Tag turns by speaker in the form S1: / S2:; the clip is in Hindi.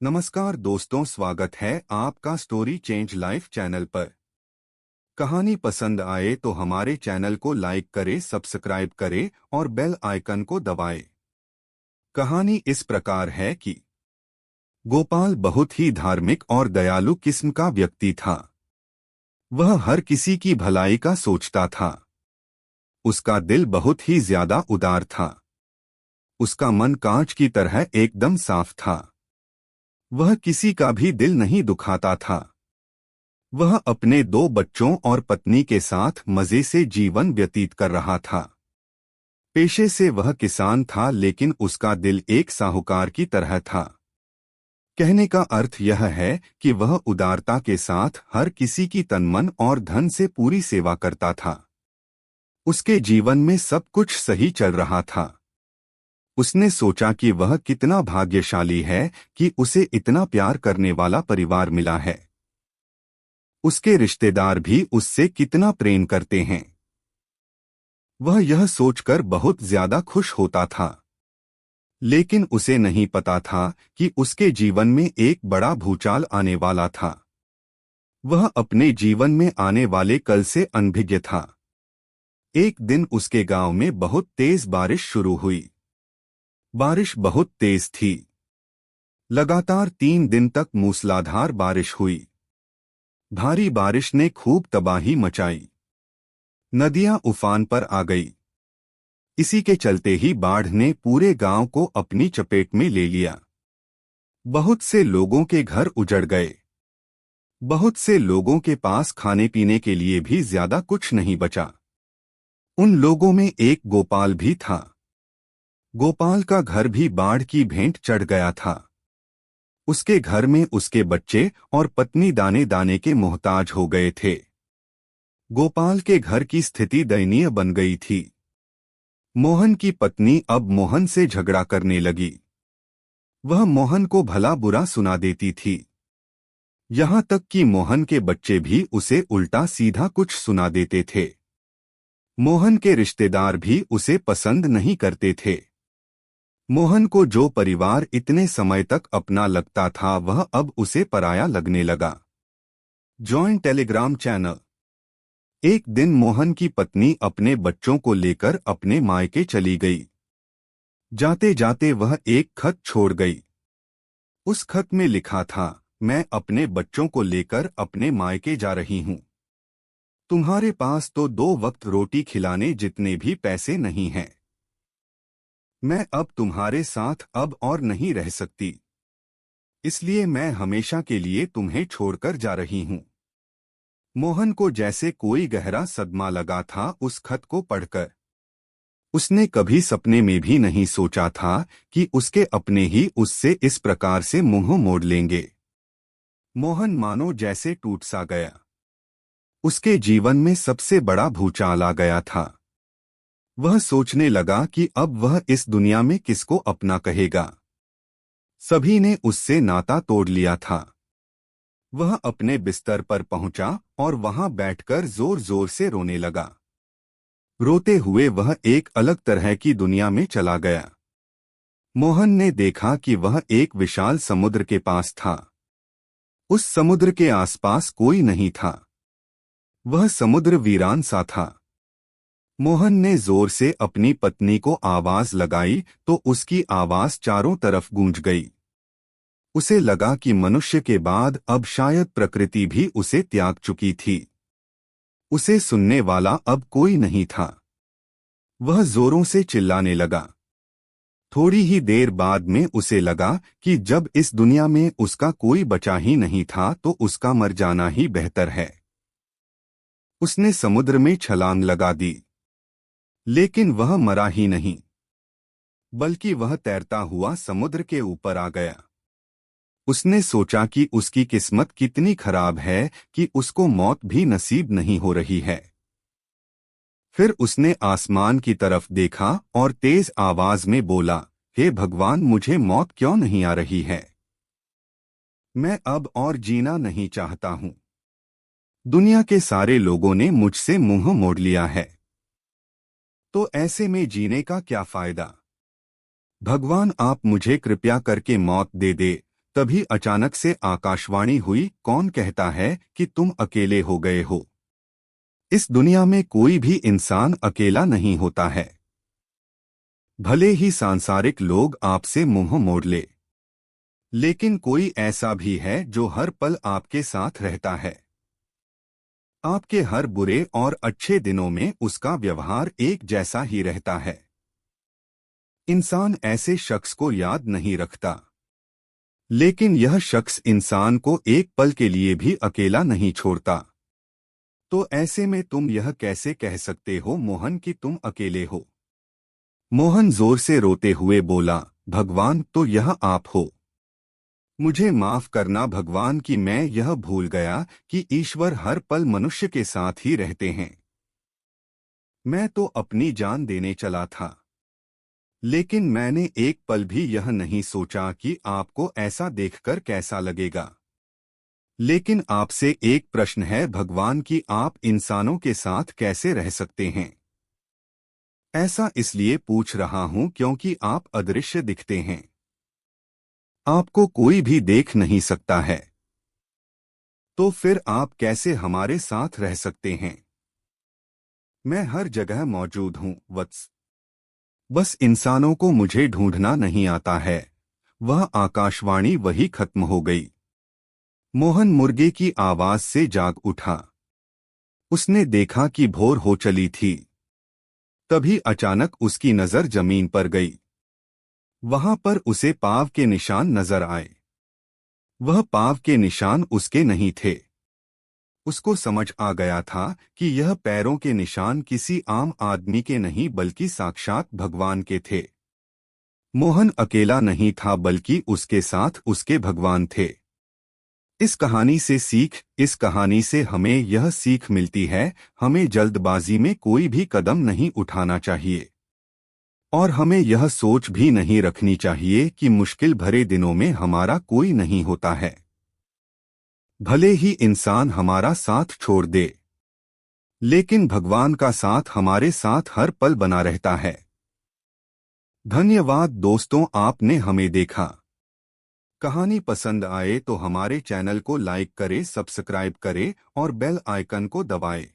S1: नमस्कार दोस्तों, स्वागत है आपका स्टोरी चेंज लाइफ चैनल पर। कहानी पसंद आए तो हमारे चैनल को लाइक करें, सब्सक्राइब करें और बेल आइकन को दबाएं। कहानी इस प्रकार है कि गोपाल बहुत ही धार्मिक और दयालु किस्म का व्यक्ति था। वह हर किसी की भलाई का सोचता था। उसका दिल बहुत ही ज्यादा उदार था। उसका मन कांच की तरह एकदम साफ था। वह किसी का भी दिल नहीं दुखाता था। वह अपने 2 बच्चों और पत्नी के साथ मजे से जीवन व्यतीत कर रहा था। पेशे से वह किसान था, लेकिन उसका दिल एक साहूकार की तरह था। कहने का अर्थ यह है कि वह उदारता के साथ हर किसी की तन मन और धन से पूरी सेवा करता था। उसके जीवन में सब कुछ सही चल रहा था। उसने सोचा कि वह कितना भाग्यशाली है कि उसे इतना प्यार करने वाला परिवार मिला है। उसके रिश्तेदार भी उससे कितना प्रेम करते हैं। वह यह सोचकर बहुत ज्यादा खुश होता था। लेकिन उसे नहीं पता था कि उसके जीवन में एक बड़ा भूचाल आने वाला था। वह अपने जीवन में आने वाले कल से अनभिज्ञ था। एक दिन उसके गांव में बहुत तेज बारिश शुरू हुई। बारिश बहुत तेज थी। लगातार 3 दिन तक मूसलाधार बारिश हुई। भारी बारिश ने खूब तबाही मचाई। नदियां उफान पर आ गई। इसी के चलते ही बाढ़ ने पूरे गांव को अपनी चपेट में ले लिया। बहुत से लोगों के घर उजड़ गए। बहुत से लोगों के पास खाने पीने के लिए भी ज्यादा कुछ नहीं बचा। उन लोगों में एक गोपाल भी था। गोपाल का घर भी बाढ़ की भेंट चढ़ गया था। उसके घर में उसके बच्चे और पत्नी दाने दाने के मोहताज हो गए थे। गोपाल के घर की स्थिति दयनीय बन गई थी। मोहन की पत्नी अब मोहन से झगड़ा करने लगी। वह मोहन को भला बुरा सुना देती थी। यहाँ तक कि मोहन के बच्चे भी उसे उल्टा सीधा कुछ सुना देते थे। मोहन के रिश्तेदार भी उसे पसंद नहीं करते थे। मोहन को जो परिवार इतने समय तक अपना लगता था, वह अब उसे पराया लगने लगा। Join Telegram channel. एक दिन मोहन की पत्नी अपने बच्चों को लेकर अपने मायके चली गई। जाते जाते वह एक खत छोड़ गई। उस खत में लिखा था, मैं अपने बच्चों को लेकर अपने मायके जा रही हूँ। तुम्हारे पास तो 2 वक्त रोटी खिलाने जितने भी पैसे नहीं हैं। मैं अब तुम्हारे साथ अब और नहीं रह सकती। इसलिए मैं हमेशा के लिए तुम्हें छोड़कर जा रही हूँ। मोहन को जैसे कोई गहरा सदमा लगा था उस खत को पढ़कर। उसने कभी सपने में भी नहीं सोचा था कि उसके अपने ही उससे इस प्रकार से मुंह मोड़ लेंगे। मोहन मानो जैसे टूट सा गया। उसके जीवन में सबसे बड़ा भूचाल आ गया था। वह सोचने लगा कि अब वह इस दुनिया में किसको अपना कहेगा। सभी ने उससे नाता तोड़ लिया था। वह अपने बिस्तर पर पहुंचा और वहां बैठकर जोर जोर से रोने लगा। रोते हुए वह एक अलग तरह की दुनिया में चला गया। मोहन ने देखा कि वह एक विशाल समुद्र के पास था। उस समुद्र के आसपास कोई नहीं था। वह समुद्र वीरान सा था। मोहन ने जोर से अपनी पत्नी को आवाज लगाई तो उसकी आवाज चारों तरफ गूंज गई। उसे लगा कि मनुष्य के बाद अब शायद प्रकृति भी उसे त्याग चुकी थी। उसे सुनने वाला अब कोई नहीं था। वह जोरों से चिल्लाने लगा। थोड़ी ही देर बाद में उसे लगा कि जब इस दुनिया में उसका कोई बचा ही नहीं था तो उसका मर जाना ही बेहतर है। उसने समुद्र में छलांग लगा दी। लेकिन वह मरा ही नहीं, बल्कि वह तैरता हुआ समुद्र के ऊपर आ गया। उसने सोचा कि उसकी किस्मत कितनी खराब है कि उसको मौत भी नसीब नहीं हो रही है। फिर उसने आसमान की तरफ देखा और तेज आवाज में बोला, हे भगवान, मुझे मौत क्यों नहीं आ रही है? मैं अब और जीना नहीं चाहता हूँ। दुनिया के सारे लोगों ने मुझसे मुंह मोड़ लिया है। तो ऐसे में जीने का क्या फायदा? भगवान, आप मुझे कृपया करके मौत दे दे, तभी अचानक से आकाशवाणी हुई, कौन कहता है कि तुम अकेले हो गए हो? इस दुनिया में कोई भी इंसान अकेला नहीं होता है। भले ही सांसारिक लोग आपसे मुंह मोड़ ले, लेकिन कोई ऐसा भी है जो हर पल आपके साथ रहता है। आपके हर बुरे और अच्छे दिनों में उसका व्यवहार एक जैसा ही रहता है। इंसान ऐसे शख्स को याद नहीं रखता, लेकिन यह शख्स इंसान को एक पल के लिए भी अकेला नहीं छोड़ता। तो ऐसे में तुम यह कैसे कह सकते हो मोहन कि तुम अकेले हो? मोहन जोर से रोते हुए बोला, भगवान, तो यह आप हो। मुझे माफ करना भगवान कि मैं यह भूल गया कि ईश्वर हर पल मनुष्य के साथ ही रहते हैं। मैं तो अपनी जान देने चला था, लेकिन मैंने एक पल भी यह नहीं सोचा कि आपको ऐसा देखकर कैसा लगेगा। लेकिन आपसे एक प्रश्न है भगवान कि आप इंसानों के साथ कैसे रह सकते हैं? ऐसा इसलिए पूछ रहा हूं क्योंकि आप अदृश्य दिखते हैं। आपको कोई भी देख नहीं सकता है। तो फिर आप कैसे हमारे साथ रह सकते हैं? मैं हर जगह मौजूद हूं वत्स। बस इंसानों को मुझे ढूंढना नहीं आता है। वह आकाशवाणी वही खत्म हो गई। मोहन मुर्गे की आवाज से जाग उठा। उसने देखा कि भोर हो चली थी। तभी अचानक उसकी नजर जमीन पर गई। वहां पर उसे पाँव के निशान नजर आए। वह पाँव के निशान उसके नहीं थे। उसको समझ आ गया था कि यह पैरों के निशान किसी आम आदमी के नहीं बल्कि साक्षात भगवान के थे। मोहन अकेला नहीं था बल्कि उसके साथ उसके भगवान थे। इस कहानी से हमें यह सीख मिलती है, हमें जल्दबाजी में कोई भी कदम नहीं उठाना चाहिए। और हमें यह सोच भी नहीं रखनी चाहिए कि मुश्किल भरे दिनों में हमारा कोई नहीं होता है। भले ही इंसान हमारा साथ छोड़ दे, लेकिन भगवान का साथ हमारे साथ हर पल बना रहता है। धन्यवाद दोस्तों, आपने हमें देखा। कहानी पसंद आए तो हमारे चैनल को लाइक करें, सब्सक्राइब करें और बेल आइकन को दबाएं।